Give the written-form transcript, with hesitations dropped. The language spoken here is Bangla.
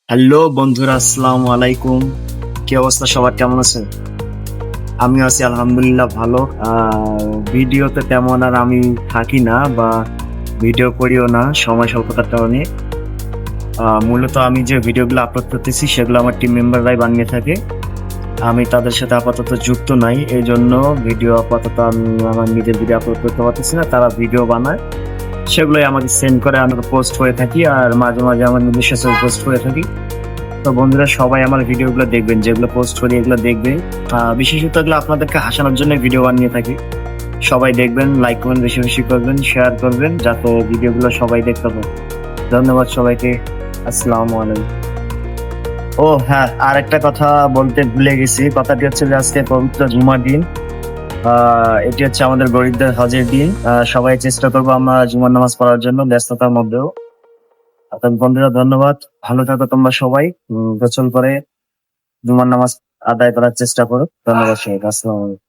হ্যালো বন্ধুরা, আসসালামু আলাইকুম। কি অবস্থা, সবার কেমন আছে? আমি আছি আলহামদুলিল্লাহ ভালো। ভিডিওতে তেমন আর আমি থাকি না বা ভিডিও করিও না সময় স্বল্পতার কারণে। মূলত আমি যে ভিডিওগুলো আপলোড করতেছি সেগুলো আমার টিম মেম্বাররাই বানিয়ে থাকে। আমি তাদের সাথে আপাতত যুক্ত নাই, এই জন্য ভিডিও আপাতত আমি আমার নিজের ভিডিও আপলোড করতে পারতেছি না। তারা ভিডিও বানায়, সেগুলোই আমাকে সেন্ড করে, আমি পোস্ট করে থাকি আর মাঝে মাঝে আমার নিজস্ব পোস্ট করে থাকি। তো বন্ধুরা, সবাই আমার ভিডিওগুলো দেখবেন, যেগুলো পোস্ট করি এগুলো দেখবেন। বিশেষত এগুলো আপনাদেরকে হাসানোর জন্য ভিডিও বানিয়ে থাকি। সবাই দেখবেন, লাইক করবেন, বেশি বেশি করবেন, শেয়ার করবেন, যাতে ভিডিওগুলো সবাই দেখতে পারে। ধন্যবাদ সবাইকে। আসসালামু আলাইকুম। ও হ্যাঁ, আর একটা কথা বলতে ভুলে গেছি। কথাটি হচ্ছে যে আজকে পবিত্র জুমার দিন। এটি হচ্ছে আমাদের গরিবদের হজের দিন। সবাই চেষ্টা করবো আমরা জুমার নামাজ পড়ার জন্য, ব্যস্ততার মধ্যেও। বন্ধুরা, ধন্যবাদ। ভালো থাকো তোমরা সবাই। গোসল করে জুমার নামাজ আদায় করার চেষ্টা করো। ধন্যবাদ সবাইকে। আসসালামু আলাইকুম।